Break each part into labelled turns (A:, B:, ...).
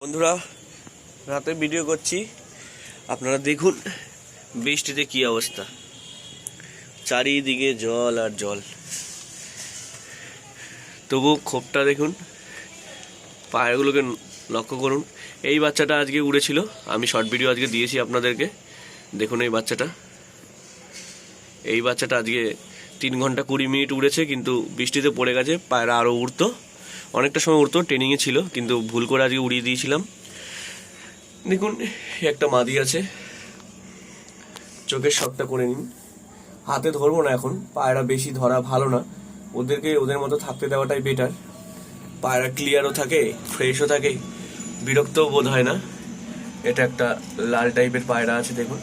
A: বন্ধুরা রাতে ভিডিও করছি, আপনারা দেখুন বৃষ্টিতে কি অবস্থা, চারিদিকে জল আর জল। তবু খোপটা দেখুন, পায়রাগুলোকে লক্ষ্য করুন। এই বাচ্চাটা আজকে উড়েছিল, আমি শর্ট ভিডিও আজকে দিয়েছি আপনাদেরকে। দেখুন এই বাচ্চাটা আজকে 3 ঘন্টা 20 মিনিট উড়েছে, কিন্তু বৃষ্টিতে পড়ে গেছে। পায়রা আরও উড়তো, অনেকটা সময় উড়তো, ট্রেনিংয়ে ছিল, কিন্তু ভুল করে আজকে উড়িয়ে দিয়েছিলাম। দেখুন একটা মাদি আছে, চোখের শকটা করে নিন। হাতে ধরবো না এখন, পায়রা বেশি ধরা ভালো না, ওদেরকে ওদের মতো থাকতে দেওয়াটাই বেটার। পায়রা ক্লিয়ারও থাকে, ফ্রেশও থাকে, বিরক্তও বোধ হয় না। এটা একটা লাল টাইপের পায়রা আছে, দেখুন।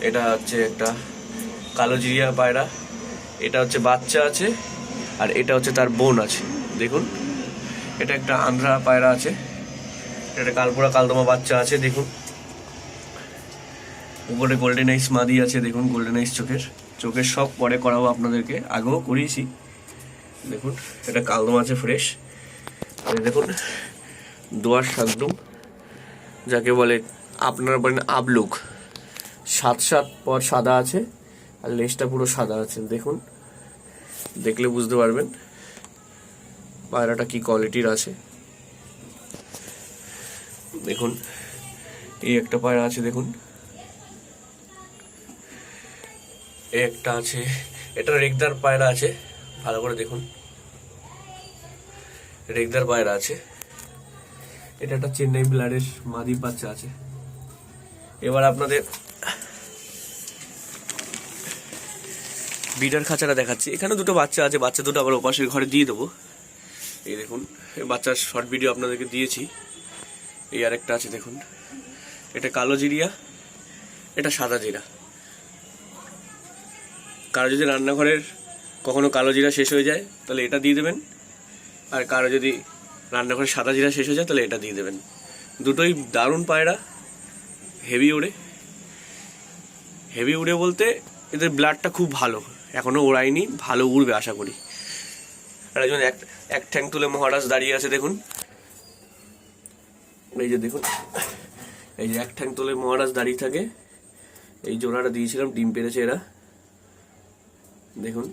A: এটা হচ্ছে একটা কালো জিরিয়া পায়রা, এটা হচ্ছে বাচ্চা আছে, আর এটা হচ্ছে তার বোন আছে। দেখুন এটা একটা আন্ধ্রা পায়রা আছে, এটা কালপুরা কালদমা বাচ্চা আছে। দেখুন উপরে গোল্ডেন আইস মাদি আছে, দেখুন গোল্ডেন আইস চোখের সব পরে করাবো আপনাদেরকে, আগেও করিয়েছি। দেখুন এটা কালদমা আছে ফ্রেশ। দেখুন দোয়ার শাকডুম, যাকে বলে আপনারা বলেন আবলুক, 7 পর সাদা আছে, আর লেজটা পুরো সাদা আছে। দেখুন দেখলে বুঝতে পারবেন পায়রাটা কি কোয়ালিটির আছে। দেখুন এই একটা পায়রা আছে, দেখুন এই একটা আছে, এটা রেগদার পায়রা আছে, ভালো করে দেখুন রেগদার পায়রা আছে। এটা একটা চেন্নাই ব্লাডের মাদি বাচ্চা আছে। এবার আপনাদের বিডার খাঁচাটা দেখাচ্ছি। এখানে দুটো বাচ্চা আছে, বাচ্চা দুটো আবার ওপাশের ঘরে দিয়ে দেবো। এই দেখুন বাচ্চার শর্ট ভিডিও আপনাদেরকে দিয়েছি। এই আর একটা আছে, দেখুন এটা কালো জিরিয়া, এটা সাদা জিরা। কারো যদি রান্নাঘরের কখনো কালো জিরা শেষ হয়ে যায় তাহলে এটা দিয়ে দেবেন, আর কারো যদি রান্নাঘরে সাদা জিরা শেষ হয়ে যায় তাহলে এটা দিয়ে দেবেন। দুটোই দারুণ পায়রা, হেভি উড়ে বলতে এদের ব্লাডটা খুব ভালো, এখনো ওড়ায়নি, ভালো উড়বে আশা করি। আর একজন এক ঠ্যাং তুলে মহারাজ দাঁড়িয়ে আছে, দেখুন এই যে দেখুন, এই যে এক ঠ্যাং তুলে মহারাজ দাঁড়িয়ে থাকে। এই জোড়াটা দিয়েছিলাম, ডিম পেড়েছে এরা। দেখুন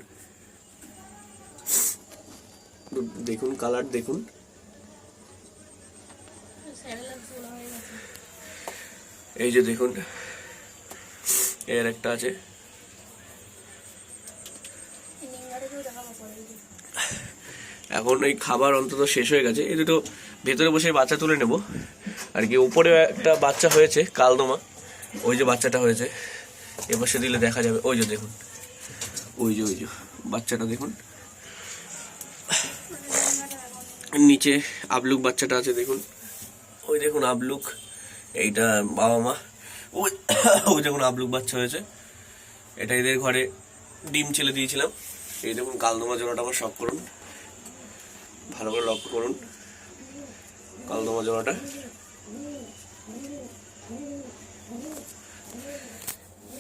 A: দেখুন কালার দেখুন। এই যে দেখুন এর একটা আছে। এখন এই খাবার অন্তত শেষ হয়ে গেছে, এই দুটো ভেতরে বসে বাচ্চা তুলে নেব আর কি। উপরে একটা বাচ্চা হয়েছে কালদমা, ওই যে বাচ্চাটা হয়েছে, এবার সে দিলে দেখা যাবে। ওই যে দেখুন, ওই যে বাচ্চাটা দেখুন, নিচে আবলুক বাচ্চাটা আছে, দেখুন ওই দেখুন আবলুক, এইটা বাবা মা। ওই দেখুন আবলুক বাচ্চা হয়েছে, এটা এদের ঘরে ডিম ছেলে দিয়েছিলাম। এই দেখুন কালদমা জোড়াটা আমার শখ করুন, ভালো করে লক্ষ্য করুন কালদমা জোড়াটা।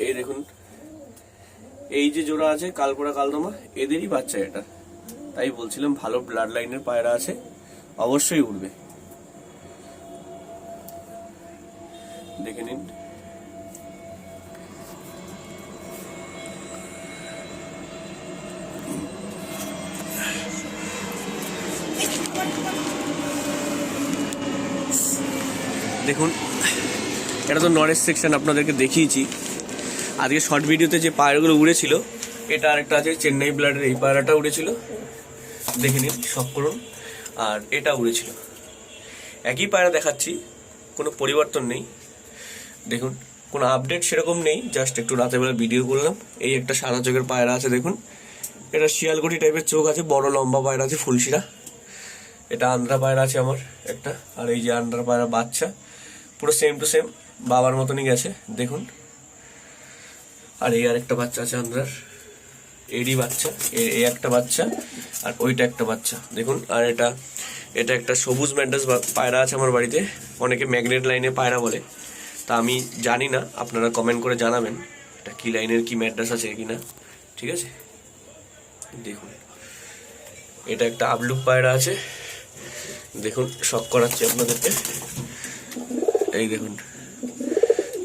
A: এই দেখুন এই যে জোড়া আছে কালপুরা কালদমা, এদেরই বাচ্চা এটা। তাই বলছিলাম ভালো ব্লাড লাইনের পায়রা আছে, অবশ্যই উঠবে। দেখে নিন দেখুন এটা তো নরেশ সেকশন আপনাদেরকে দেখিয়েছি। আজকে শর্ট ভিডিওতে যে পায়রাগুলো উড়েছিল, এটা আরেকটা আছে চেন্নাই ব্লাডের, এই পায়রাটা উড়েছিল, দেখে নিন শখ করুন। আর এটা উড়েছিল, একই পায়রা দেখাচ্ছি, কোনো পরিবর্তন নেই। দেখুন কোনো আপডেট সেরকম নেই, জাস্ট একটু রাতেবেলা ভিডিও করলাম। এই একটা সাদা চোখের পায়রা আছে, দেখুন এটা শিয়ালগুড়ি টাইপের চোখ আছে, বড় লম্বা পায়রা আছে ফুলশিরা। এটা আন্ধ্রা পায়রা আছে আমার একটা, আর এই যে আন্ধ্রা পায়রা বাচ্চা, পুরো সেম টু সেম বাবার মতনই গেছে, দেখুন। আর এই আরেকটা বাচ্চা আছে আন্ধ্রার, এরই বাচ্চা, এই একটা বাচ্চা, আর ওইটা একটা বাচ্চা, দেখুন। আর এটা একটা সবুজ ম্যাড্রাস পায়রা আছে আমার বাড়িতে, অনেকে ম্যাগনেট লাইনে পায়রা বলে, তা আমি জানি না, আপনারা কমেন্ট করে জানাবেন এটা কি লাইনের, কি ম্যাড্রাস আছে কিনা, ঠিক আছে। দেখুন এটা একটা আবলুক পায়রা আছে, দেখুন শখ করাচ্ছি আপনাদেরকে। এই দেখুন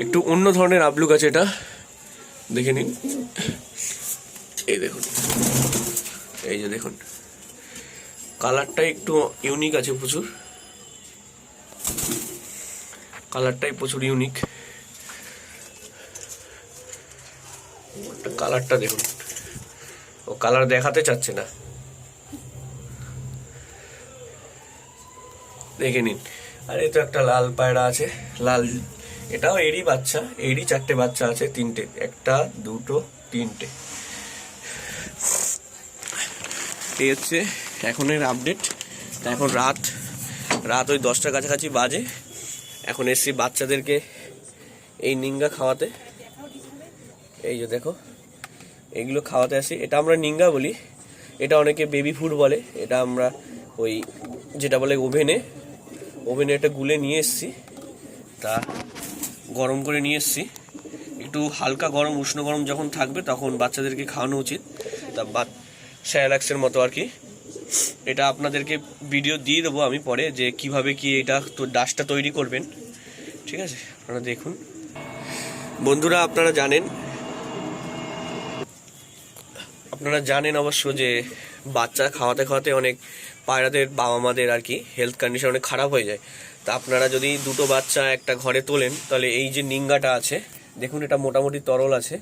A: একটু অন্য ধরনের আবলুক আছে, এটা দেখে নিন। এই দেখুন, এই যে দেখুন কালারটা একটু ইউনিক আছে, প্রচুর কালারটাই প্রচুর ইউনিক। কালারটা দেখুন, ও কালার দেখাতে চাচ্ছে না, দেখে নিন। আর এই তো একটা লাল পায়রা আছে, লাল, এটাও এরই বাচ্চা, এরই 4টে বাচ্চা আছে, 3টে, 1 2 3টে। এই হচ্ছে এখনের আপডেট। এখন রাত ওই 10টার কাছাকাছি বাজে। এখন এসছি বাচ্চাদেরকে এই নিঙ্গা খাওয়াতে। এই যে দেখো, এইগুলো খাওয়াতে আসি। এটা আমরা নিঙ্গা বলি, এটা অনেকে বেবি ফুড বলে। এটা আমরা ওই যেটা বলে ওভেনে এটা গুলে নিয়ে এসছি, তা গরম করে নিয়ে এসছি। একটু হালকা গরম, উষ্ণ গরম যখন থাকবে তখন বাচ্চাদেরকে খাওয়ানো উচিত। তা স্যালাক্সের মতো আর কি। এটা আপনাদেরকে ভিডিও দিয়ে দেবো আমি পরে, যে কিভাবে কি এটা তো ডাশটা তৈরি করবেন, ঠিক আছে? আপনারা দেখুন বন্ধুরা। আপনারা জানেন অবশ্য যে বাচ্চা খাওয়াতে অনেক পায়রাদের বাবা মাদের আর কি হেলথ কন্ডিশন অনেক খারাপ হয়ে যায়। তা আপনারা যদি 2টো বাচ্চা একটা ঘরে তোলেন, তাহলে এই যে নিঙ্গাটা আছে দেখুন, এটা মোটামুটি তরল আছে,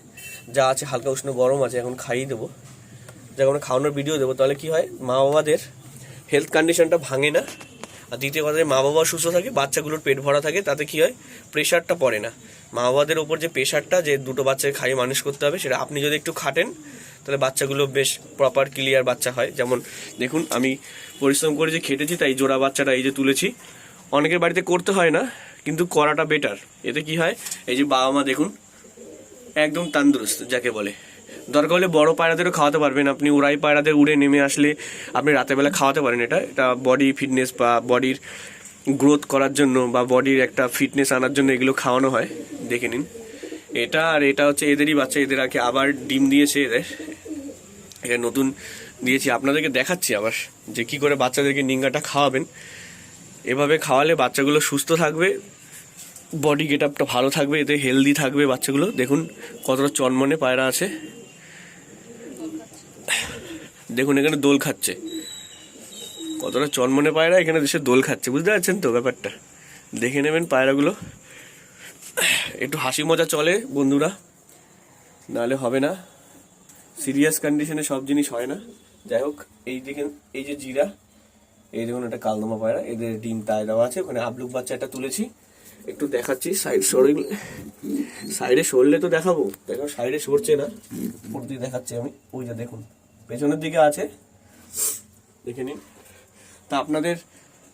A: যা আছে হালকা উষ্ণ গরম আছে। এখন খাইয়ে দেবো, যখন খাওয়ানোর ভিডিও দেবো, তাহলে কি হয়, মা বাবাদের হেলথ কন্ডিশনটা ভাঙে না। আর দ্বিতীয় কথা, মা বাবা সুস্থ থাকে, বাচ্চাগুলোর পেট ভরা থাকে, তাতে কি হয়, প্রেশারটা পড়ে না। মা বাবাদের ওপর যে প্রেশারটা, যে 2টো বাচ্চাকে খাইয়ে মানুষ করতে হবে, সেটা আপনি যদি একটু খাটেন, তাহলে বাচ্চাগুলো বেশ প্রপার ক্লিয়ার বাচ্চা হয়। যেমন দেখুন, আমি পরিশ্রম করে যে খেটেছি, তাই জোড়া বাচ্চাটা এই যে তুলেছি। অনেকের বাড়িতে করতে হয় না, কিন্তু করাটা বেটার। এতে কি হয়, এই যে বাবা মা দেখুন একদম তন্দুরুস্ত যাকে বলে। দরকার হলে বড় পায়রাদেরও খাওয়াতে পারবেন আপনি। উড়াই পায়রাদের উড়ে নেমে আসলে আপনি রাতেরবেলা খাওয়াতে পারেন। এটা বডি ফিটনেস বা বডির গ্রোথ করার জন্য বা বডির একটা ফিটনেস আনার জন্য এগুলো খাওয়ানো হয়। দেখে নিন, এটা আর এটা হচ্ছে এদেরই বাচ্চা। এদের আগে আবার ডিম দিয়েছে, এটা নতুন দিয়েছি। আপনাদেরকে দেখাচ্ছি আবার যে কি করে বাচ্চাদেরকে নিঙ্গাটা খাওয়াবেন। এভাবে খাওয়ালে বাচ্চাগুলো সুস্থ থাকবে, বডি গেট আপটা ভালো থাকবে, এতে হেলদি থাকবে বাচ্চাগুলো। দেখুন কতটা চনমনে পায়রা আছে, দেখুন এখানে দোল খাচ্ছে, কতটা চনমনে পায়রা এখানে দেশে দোল খাচ্ছে। বুঝতে পারছেন তো ব্যাপারটা? দেখে নেবেন পায়রাগুলো। একটু হাসি মজা চলে বন্ধুরা, নাহলে হবে না। সিরিয়াস কন্ডিশনে সব জিনিস হয় না। যাই হোক, এই দেখেন, এই যে জিরা, এই দেখুন এটা কালদমা পায়রা, এদের ডিম তাই দেওয়া আছে। ওখানে আবলুক বাচ্চা একটা তুলেছি, একটু দেখাচ্ছি। সাইডে সরলে তো দেখাবো, দেখো সাইডে সরছে না, উপর দিয়ে দেখাচ্ছি আমি। ওই যে দেখুন পেছনের দিকে আছে, দেখে নিন। তা আপনাদের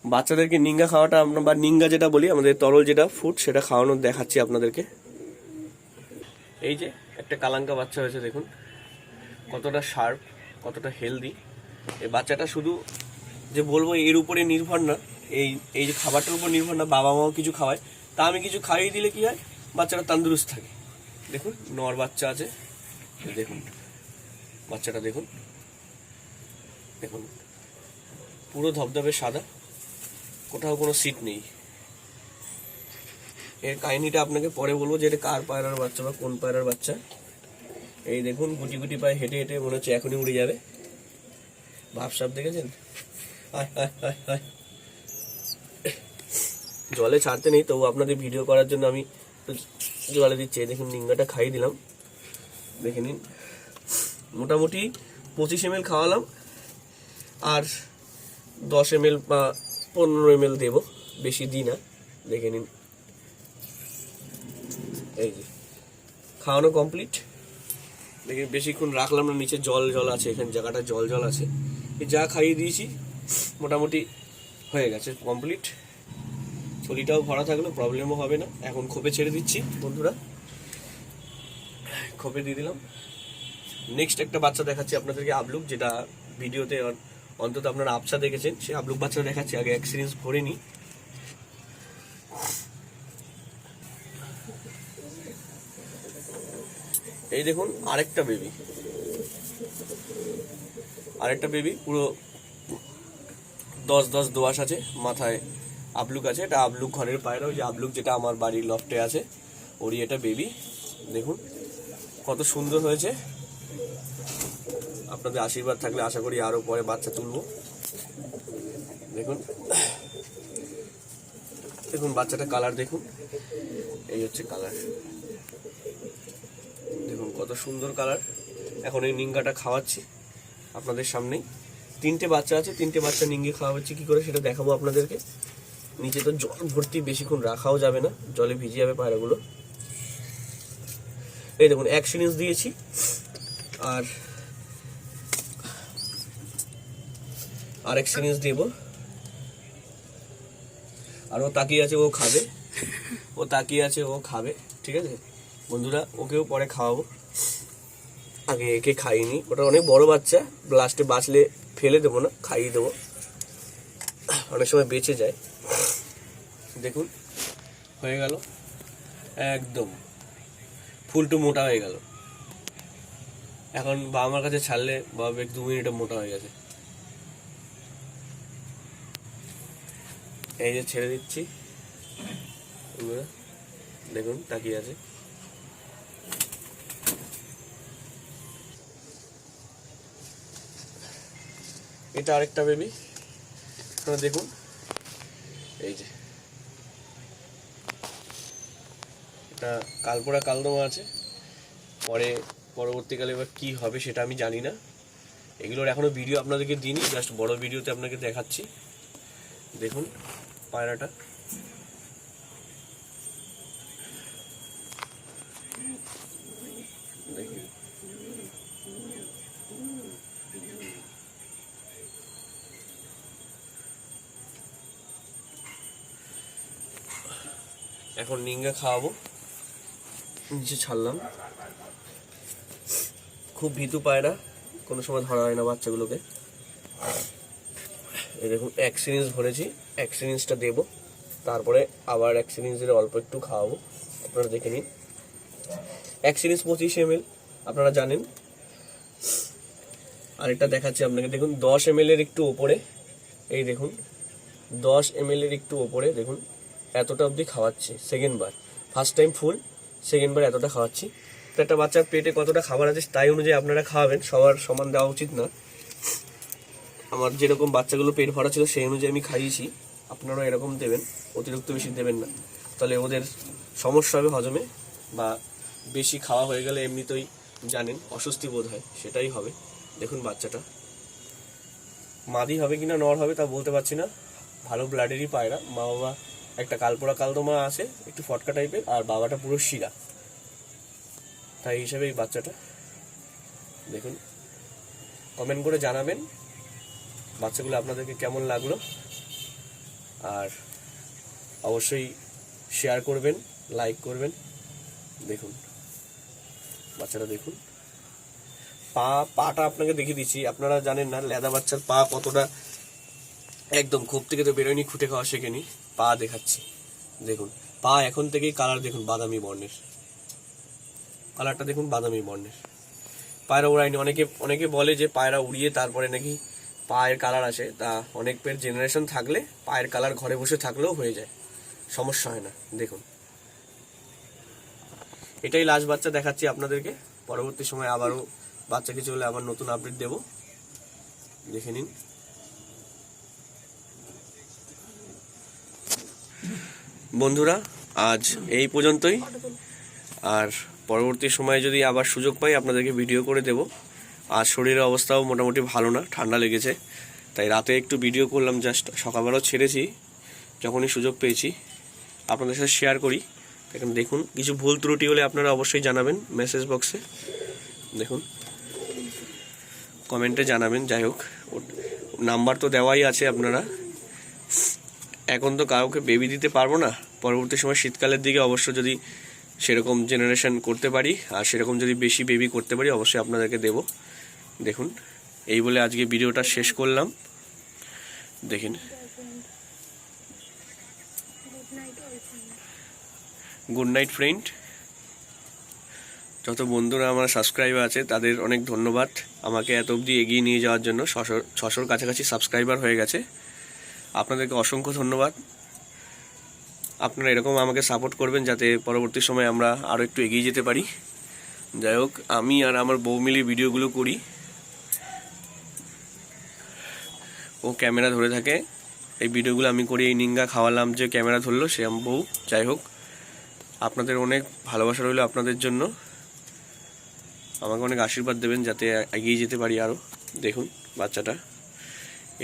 A: বাচ্চাদেরকে নিঙ্গা খাওয়াটা, আমরা বা নিঙ্গা যেটা বলি আমাদের তরল যেটা ফুড, সেটা খাওয়ানো দেখাচ্ছি আপনাদেরকে। এই যে একটা কালাঙ্কা বাচ্চা হয়েছে, দেখুন কতটা শার্প, কতটা হেলদি। এই বাচ্চাটা শুধু যে বলবো এর উপরে নির্ভর না, এই যে খাবারটার উপর নির্ভর না, বাবা মাও কিছু খাওয়ায়, তা আমি কিছু খাইয়ে দিলে কি হয়, বাচ্চাটা তন্দুরুস্ত থাকে। দেখুন নর বাচ্চা আছে, দেখুন বাচ্চাটা দেখুন, দেখুন পুরো ধবধবে সাদা, কোথাও কোনো সিট নেই। এর কাহিনীটা আপনাকে পরে বলবো যে এটা কার পায়রার বাচ্চা বা কোন পায়রার বাচ্চা। এই দেখুন গুটি গুটি পায়ে হেঁটে হেঁটে মনে হচ্ছে এখনই উড়ে যাবে। ভাবসাব দেখেছেন? জলে ছাড়তে নেই, তবু আপনাদের ভিডিও করার জন্য আমি জলে দিচ্ছি। দেখুন নিঙ্গাটা খাইয়ে দিলাম, দেখে নিন। মোটামুটি 25 ml খাওয়ালাম, আর 10 ml বা 15 ml দেব, বেশি দিই না। দেখে নিন, এই যে খাওয়ানো কমপ্লিট। দেখে বেশিক্ষণ রাখলাম না, নিচে জল আছে, এখানে জায়গাটা জল আছে। যা খাইয়ে দিয়েছি মোটামুটি হয়ে গেছে কমপ্লিট। থলিটাও ভরা থাকলো, প্রবলেমও হবে না। এখন খোপে ছেড়ে দিচ্ছি বন্ধুরা, খোপে দিয়ে দিলাম। নেক্সট একটা বাচ্চা দেখাচ্ছি আপনাদেরকে, আবলুক, যেটা ভিডিওতে অন্তত আপনারা আবসা দেখেছেন, সে আবলুক বাচ্চা দেখাচ্ছি। আগে এক সিরিঞ্জ ভরে নিই। এই দেখুন আরেকটা বেবি, পুরো 10 দোআঁশ আছে, মাথায় আবলুক আছে, এটা আবলুক ঘরের পায়রা, ওই যে আবলুক যেটা আমার বাড়ির লফটে আছে ওরই এটা বেবি। দেখুন কত সুন্দর হয়েছে। আপনাদের আশীর্বাদ থাকলে আশা করি আরো পরে বাচ্চা তুলবো। দেখুন দেখুন বাচ্চাটা কালার দেখুন, এই হচ্ছে কালার, দেখুন কত সুন্দর কালার। এখন এই নিঙ্গাটা খাওয়াচ্ছি আপনাদের সামনেই। 3টে বাচ্চা আছে, 3টে বাচ্চা নিঙ্গে খাওয়াচ্ছি কি করে সেটা দেখাবো আপনাদেরকে। নিচে তো জল ভর্তি, বেশিক্ষণ রাখাও যাবে না, জলে ভিজে যাবে পায়রাগুলো। এই দেখুন 1 সিরিঞ্জ দিয়েছি, আর আরেক সিরিঞ্জ দেবো। আর ও তাকিয়ে আছে, ও খাবে, ও তাকিয়ে আছে, ও খাবে। ঠিক আছে বন্ধুরা, ওকেও পরে খাওয়াবো, আগে একে খাইনি। ওটা অনেক বড় বাচ্চা, লাস্টে বাঁচলে ফেলে দেবো না, খাইয়ে দেবো, অনেক সময় বেঁচে যায়। দেখুন হয়ে গেল, একদম ফুলটু মোটা হয়ে গেল। এখন বাবার কাছে ছাড়লে বাবা 2 মিনিটে মোটা হয়ে গেছে। এই যে ছেড়ে দিচ্ছি, দেখুন তাকিয়ে আছে। এটা আরেকটা বেবি, দেখুন এই যে এটা কালপোড়া কালদমা আছে। পরবর্তীকালে এবার কি হবে সেটা আমি জানি না, এগুলোর এখনো ভিডিও আপনাদেরকে দিইনি, জাস্ট বড় ভিডিওতে আপনাকে দেখাচ্ছি। দেখুন পায়রাটা, দেখুন এখন নিঙ্গা খাওয়াবো, নিচে ছাড়লাম। খুব ভীতু পায়রা, কোনো সময় ধরা হয় না বাচ্চাগুলোকে। এই দেখুন 1 সিরিঞ্জ ভরেছি, 1 সিরিঞ্জটা দেবো, তারপরে আবার 1 সিরিঞ্জের অল্প একটু খাওয়াবো, আপনারা দেখে নিন। 1 সিরিঞ্জ 25 ml আপনারা জানেন। আরেকটা দেখাচ্ছি আপনাকে, দেখুন 10 ml এর একটু ওপরে, এই দেখুন 10 ml এর একটু ওপরে, দেখুন এতটা অবধি খাওয়াচ্ছি। সেকেন্ড বার, ফার্স্ট টাইম ফুল, সেকেন্ড বার এতটা খাওয়াচ্ছি। তো একটা বাচ্চার পেটে কতটা খাবার আছে তাই অনুযায়ী আপনারা খাওয়াবেন, সবার সমান দেওয়া উচিত না। আমার যেরকম বাচ্চাগুলো পেট ভরা ছিল সেই অনুযায়ী আমি খাইয়েছি, আপনারাও এরকম দেবেন, অতিরিক্ত বেশি দেবেন না, তাহলে ওদের সমস্যা হবে হজমে, বা বেশি খাওয়া হয়ে গেলে এমনিতেই জানেন অস্বস্তি বোধ হয়, সেটাই হবে। দেখুন বাচ্চাটা মাদি হবে কিনা নর হবে তা বলতে পারছি না, ভালো ব্লাডেরই পায়রা। মা বাবা একটা কালপোড়া কালদমা আছে, একটু ফটকা টাইপের, আর বাবাটা পুরো শিরা, তাই হিসেবে এই বাচ্চাটা। দেখুন কমেন্ট করে জানাবেন বাচ্চাগুলো আপনাদেরকে কেমন লাগলো, আর অবশ্যই শেয়ার করবেন, লাইক করবেন। দেখুন বাচ্চাটা, দেখুন পাটা আপনাকে দেখিয়ে দিচ্ছি, আপনারা জানেন না লেদা বাচ্চার পা কতটা, একদম খোপ থেকে তো বেরোয়নি, খুঁটে খাওয়া শেখেনি, পা দেখাচ্ছি। দেখুন পা এখন থেকেই কালার দেখুন বাদামি বর্ণের, কালারটা দেখুন বাদামি বর্ণের। পায়রা উড়ায়নি, অনেকে বলে যে পায়রা উড়িয়ে তারপরে নাকি পায়ের কালার আসে, তা অনেক পের জেনারেশন থাকলে পায়ের কালার ঘরে বসে থাকলেও হয়ে যায়, সমস্যা হয় না। দেখুন এটাই লাস্ট বাচ্চা দেখাচ্ছি আপনাদেরকে, পরবর্তী সময় আবারও বাচ্চা কিছু হলে আবার নতুন আপডেট দেব, দেখে নিন। বন্ধুরা আজ এই পর্যন্তই, আর পরবর্তী সময়ে যদি আবার সুযোগ পাই আপনাদেরকে ভিডিও করে দেব। আর শরীরের অবস্থাও মোটামুটি ভালো না, ঠান্ডা লেগেছে, তাই রাতে একটু ভিডিও করলাম, জাস্ট সকালবেলাও ছেড়েছি যখনই সুযোগ পেয়েছি, আপনাদের সাথে শেয়ার করি। এখন দেখুন কিছু ভুল ত্রুটি হলে আপনারা অবশ্যই জানাবেন মেসেজ বক্সে, দেখুন কমেন্টে জানাবেন। যাই হোক নাম্বার তো দেওয়াই আছে, আপনারা এখন তো কাউকে বেবি দিতে পারবো না, পরবর্তী সময় শীতকালের দিকে অবশ্য যদি সেরকম জেনারেশন করতে পারি আর সেরকম যদি বেশি বেবি করতে পারি অবশ্যই আপনাদেরকে দেব। দেখুন এই বলে আজকে ভিডিওটা শেষ করলাম। দেখেন গুড নাইট ফ্রেন্ড। যত বন্ধুরা আমার সাবস্ক্রাইবার আছে তাদের অনেক ধন্যবাদ আমাকে এত অবধি এগিয়ে নিয়ে যাওয়ার জন্য। 600-র কাছাকাছি সাবস্ক্রাইবার হয়ে গেছে, আপনাদেরকে অসংখ্য ধন্যবাদ। আপনারা এরকম আমাকে সাপোর্ট করবেন যাতে পরবর্তী সময় আমরা আরও একটু এগিয়ে যেতে পারি। যাই হোক, আমি আর আমার বউ মিলে ভিডিওগুলো করি, ও ক্যামেরা ধরে থাকে। এই ভিডিওগুলো আমি করি, এই নিঙ্গা খাওয়ালাম যে ক্যামেরা ধরলো সে আমার বউ। যাই হোক, আপনাদের অনেক ভালোবাসা রইলো আপনাদের জন্য, আমাকে অনেক আশীর্বাদ দেবেন যাতে এগিয়ে যেতে পারি আরও। দেখুন বাচ্চাটা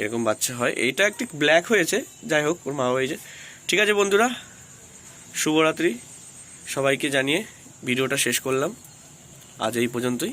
A: এরকম বাচ্চা হয়, এইটা একটু ব্ল্যাক হয়েছে, যাই হোক ওর মা হয়েছে। ঠিক আছে বন্ধুরা, শুভরাত্রি সবাইকে জানিয়ে ভিডিওটা শেষ করলাম, আজ এই পর্যন্তই।